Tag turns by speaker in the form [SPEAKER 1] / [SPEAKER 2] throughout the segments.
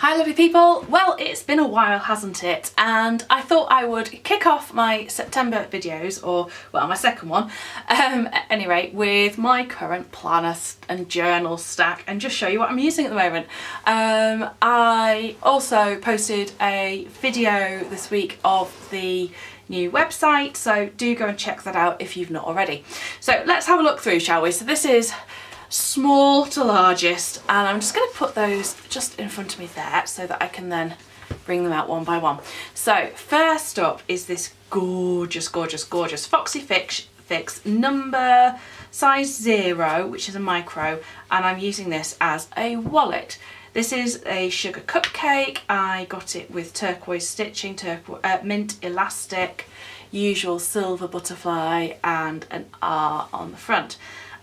[SPEAKER 1] Hi lovely people, well it's been a while hasn't it, and I thought I would kick off my September videos, or well my second one at any rate, with my current planner and journal stack and just show you what I'm using at the moment. I also posted a video this week of the new website, so do go and check that out if you've not already. So let's have a look through, shall we? So this is small to largest, and I'm just going to put those just in front of me there so that I can then bring them out one by one. So first up is this gorgeous Foxy Fix number size 0, which is a micro, and I'm using this as a wallet. This is a sugar cupcake. I got it with turquoise stitching, mint elastic, usual silver butterfly, and an R on the front.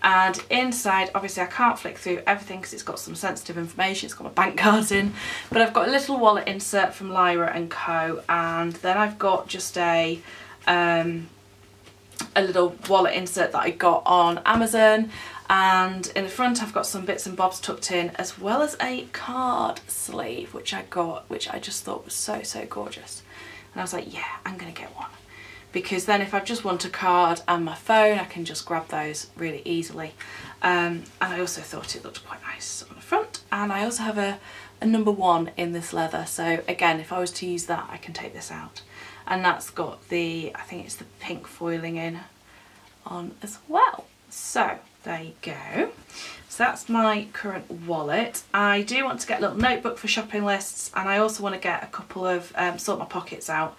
[SPEAKER 1] And inside, obviously I can't flick through everything because it's got some sensitive information, it's got my bank cards in, but I've got a little wallet insert from Lyra & Co, and then I've got just a little wallet insert that I got on Amazon, and in the front I've got some bits and bobs tucked in, as well as a card sleeve which I got, which I just thought was so gorgeous, and I was like, yeah, I'm gonna get one. Because then if I just want a card and my phone, I can just grab those really easily. And I also thought it looked quite nice on the front. And I also have a number 1 in this leather. So again, if I was to use that, I can take this out. And that's got the, I think it's the pink foiling in on as well. So there you go. So that's my current wallet. I do want to get a little notebook for shopping lists, and I also want to get a couple of, sort my pockets out.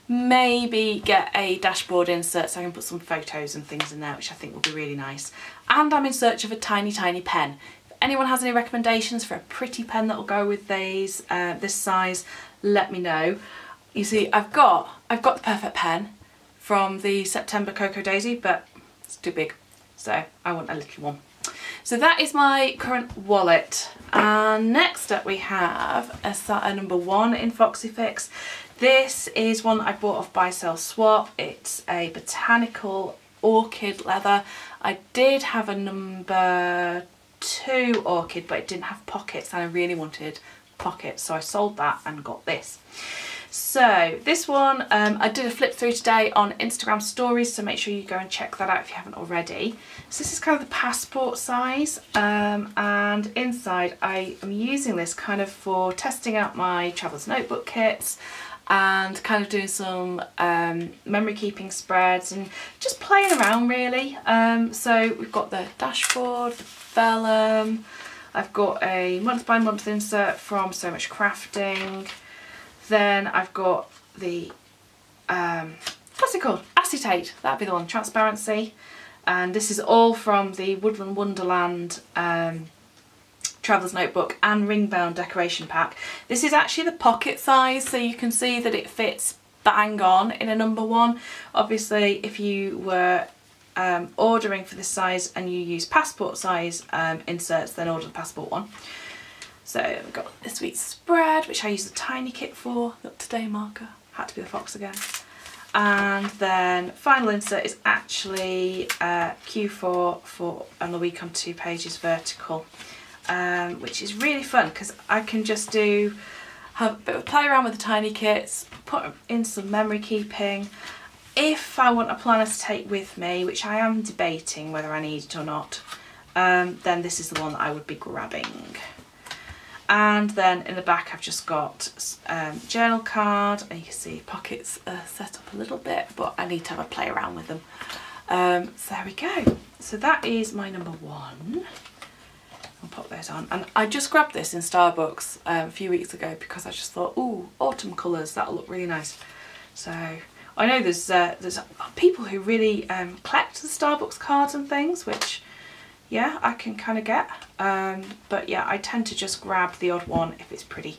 [SPEAKER 1] Maybe get a dashboard insert so I can put some photos and things in there, which I think will be really nice. And I'm in search of a tiny pen. If anyone has any recommendations for a pretty pen that will go with these, this size, let me know. You see, I've got the perfect pen from the September Cocoa Daisy, but it's too big, so I want a little one. So that is my current wallet. And next up we have a number 1 in Foxy Fix. This is one that I bought off Buy Sell Swap. It's a botanical orchid leather. I did have a number 2 orchid, but it didn't have pockets, and I really wanted pockets, so I sold that and got this. So this one, I did a flip through today on Instagram stories, so make sure you go and check that out if you haven't already. So this is kind of the passport size, and inside I am using this kind of for testing out my traveller's notebook kits, and kind of doing some memory keeping spreads and just playing around really. So we've got the dashboard, the vellum, I've got a month by month insert from So Much Crafting, then I've got the, what's it called? Acetate, that'd be the one, transparency, and this is all from the Woodland Wonderland Traveller's Notebook and ring bound decoration pack. This is actually the pocket size, so you can see that it fits bang on in a number 1. Obviously if you were ordering for this size and you use passport size inserts, then order the passport one. So we've got this week's spread, which I use the tiny kit for, the today marker, had to be the fox again. And then final insert is actually Q4 for on the week on 2 pages vertical. Which is really fun because I can just have a bit of play around with the tiny kits, put in some memory keeping. If I want a planner to take with me, which I am debating whether I need it or not, then this is the one that I would be grabbing. And then in the back I've just got journal card, and you can see pockets are set up a little bit, but I need to have a play around with them. So there we go. So that is my number 1. I'll pop those on, and I just grabbed this in Starbucks a few weeks ago because I just thought, ooh, autumn colours, that'll look really nice. So I know there's people who really collect the Starbucks cards and things, which yeah, I can kind of get, but yeah, I tend to just grab the odd one if it's pretty.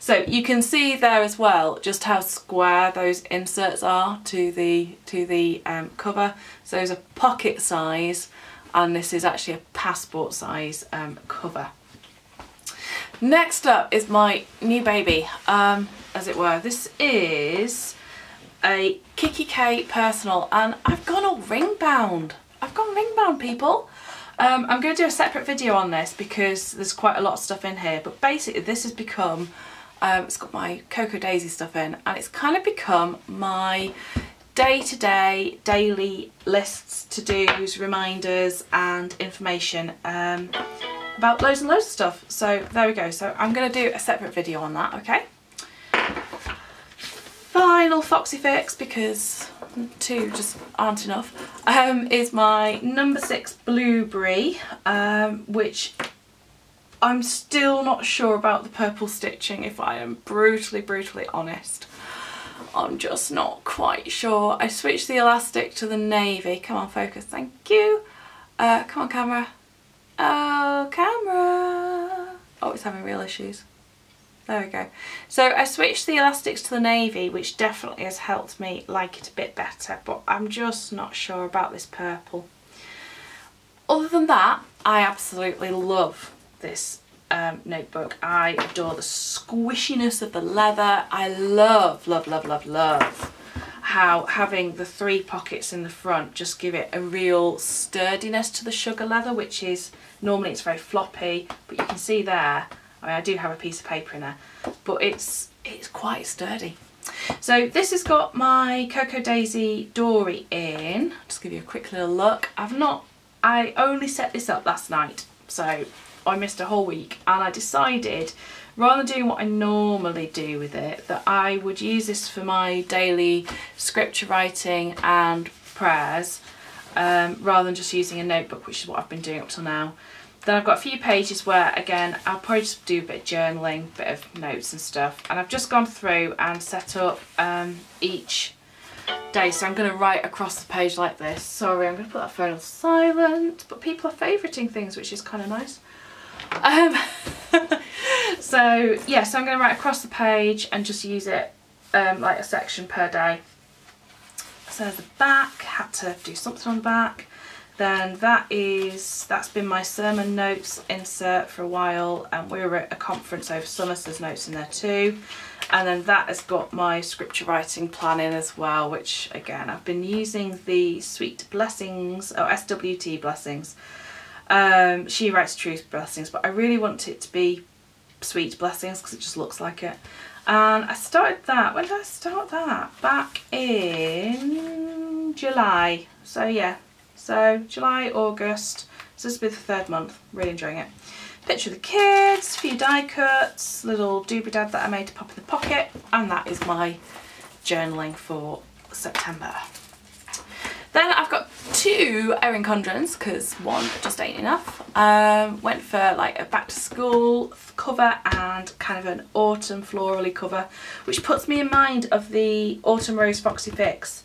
[SPEAKER 1] So you can see there as well just how square those inserts are to the cover. So those are pocket size, and this is actually a passport size cover. Next up is my new baby, as it were. This is a Kikki K personal, and I've gone all ring bound. I've gone ring bound, people. I'm going to do a separate video on this because there's quite a lot of stuff in here, but basically this has become, it's got my Cocoa Daisy stuff in, and it's kind of become my day-to-day, daily lists, to-dos, reminders and information about loads and loads of stuff. So there we go. So I'm going to do a separate video on that, okay? Final Foxy Fix, because 2 just aren't enough, is my number 6 Blueberry, which I'm still not sure about the purple stitching, if I am brutally honest. I'm just not quite sure. I switched the elastic to the navy. Come on, focus, thank you. Come on, camera. Oh, camera. Oh, it's having real issues. There we go. So I switched the elastics to the navy, which definitely has helped me like it a bit better, but I'm just not sure about this purple. Other than that, I absolutely love this notebook. I adore the squishiness of the leather. I love how having the 3 pockets in the front just give it a real sturdiness to the sugar leather, which is, normally it's very floppy, but you can see there, I mean, I do have a piece of paper in there, but it's quite sturdy. So this has got my Cocoa Daisy Dory in. Just give you a quick little look. I only set this up last night, so I missed a whole week, and I decided, rather than doing what I normally do with it, that I would use this for my daily scripture writing and prayers, rather than just using a notebook, which is what I've been doing up till now. Then I've got a few pages where, again, I'll probably just do a bit of journaling, a bit of notes and stuff. And I've just gone through and set up each day. So I'm going to write across the page like this. Sorry, I'm going to put that phone on silent, but people are favouriting things, which is kind of nice. So yeah, so I'm going to write across the page and just use it like a section per day. So there's the back, had to do something on the back. Then that's been my sermon notes insert for a while, and we were at a conference over summer, so there's notes in there too. And then that has got my scripture writing plan in as well, which again, I've been using the Sweet Blessings, or SWT Blessings. She Writes Truth Blessings, but I really want it to be Sweet Blessings because it just looks like it. And I started that, when did I start that? Back in July. So yeah. So July, August, so this will be the 3rd month, really enjoying it. Picture of the kids, a few die cuts, little doobie dad that I made to pop in the pocket, and that is my journaling for September. Then I've got 2 Erin Condrens, because 1 just ain't enough. Went for like a back to school cover and kind of an autumn florally cover, which puts me in mind of the Autumn Rose Foxy Fix.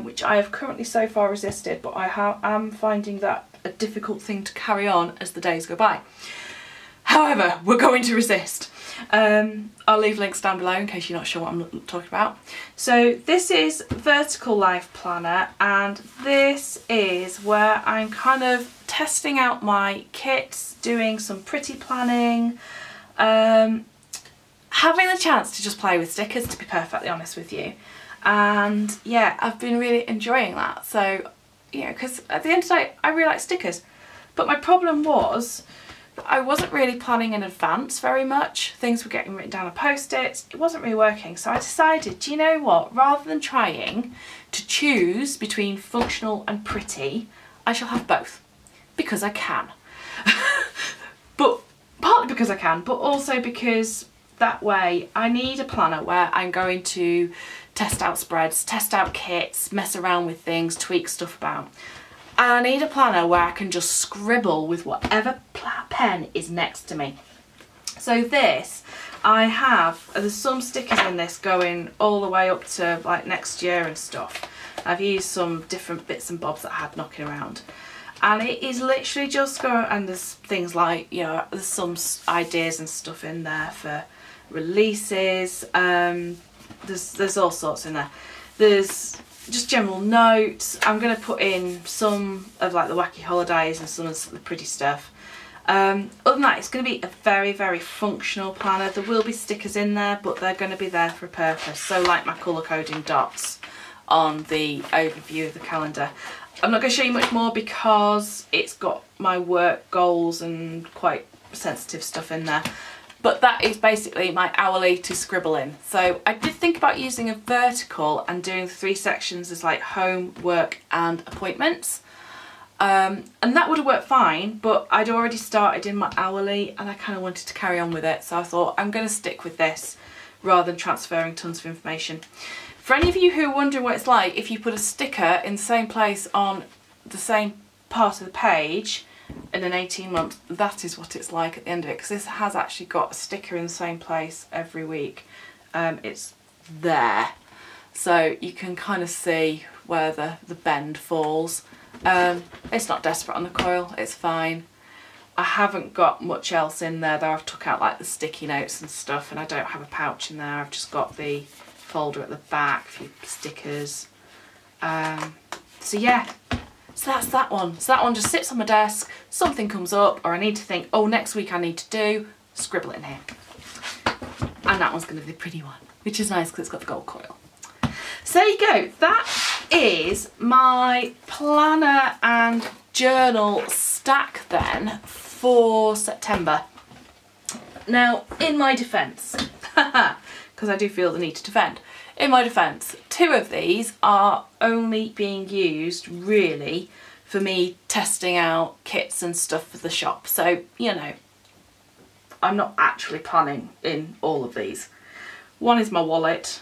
[SPEAKER 1] Which I have currently so far resisted, but I am finding that a difficult thing to carry on as the days go by. However, we're going to resist. I'll leave links down below in case you're not sure what I'm talking about. So this is Vertical Life Planner, and this is where I'm kind of testing out my kits, doing some pretty planning, having the chance to just play with stickers, to be perfectly honest with you. And yeah, I've been really enjoying that. So, you know, because at the end of the day, I really like stickers. But my problem was that I wasn't really planning in advance very much. Things were getting written down on post-its. It wasn't really working. So I decided, do you know what? Rather than trying to choose between functional and pretty, I shall have both. Because I can. But partly because I can, but also because that way I need a planner where I'm going to test out spreads, test out kits, mess around with things, tweak stuff about. And I need a planner where I can just scribble with whatever pen is next to me. So this, there's some stickers in this going all the way up to like next year and stuff. I've used some different bits and bobs that I had knocking around. And it is literally just going, and there's things like, you know, there's some ideas and stuff in there for releases. There's all sorts in there. There's just general notes. I'm going to put in some of like the wacky holidays and some of the pretty stuff. Other than that, it's going to be a very functional planner. There will be stickers in there, but they're going to be there for a purpose. So like my colour coding dots on the overview of the calendar. I'm not going to show you much more because it's got my work goals and quite sensitive stuff in there. But that is basically my hourly to scribble in. So I did think about using a vertical and doing 3 sections as like home, work and appointments. And that would have worked fine, but I'd already started in my hourly and I kind of wanted to carry on with it. So I thought I'm going to stick with this rather than transferring tons of information. For any of you who are wondering what it's like, if you put a sticker in the same place on the same part of the page in an 18 month, that is what it's like at the end of it, because this has actually got a sticker in the same place every week. It's there, so you can kind of see where the bend falls. It's not desperate on the coil, it's fine. I haven't got much else in there though. I've took out like the sticky notes and stuff, and I don't have a pouch in there. I've just got the folder at the back, a few stickers. So yeah, so that's that one. So that one just sits on my desk, something comes up or I need to think, oh, next week I need to do, scribble it in here. And that one's going to be the pretty one, which is nice because it's got the gold coil. So there you go, that is my planner and journal stack then for September. Now, in my defence, because I do feel the need to defend, in my defence, 2 of these are only being used really for me testing out kits and stuff for the shop. So, you know, I'm not actually planning in all of these. One is my wallet,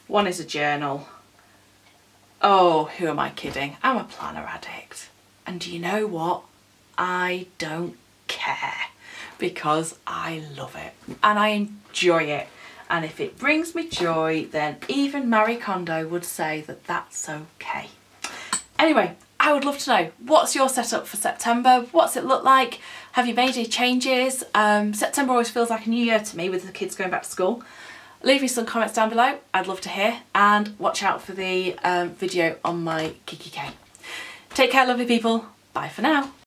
[SPEAKER 1] one is a journal. Oh, who am I kidding? I'm a planner addict. And do you know what? I don't care because I love it and I enjoy it. And if it brings me joy, then even Marie Kondo would say that that's okay. Anyway, I would love to know, what's your setup for September? What's it look like? Have you made any changes? September always feels like a new year to me with the kids going back to school. Leave me some comments down below, I'd love to hear, and watch out for the video on my Kikki. Take care, lovely people. Bye for now.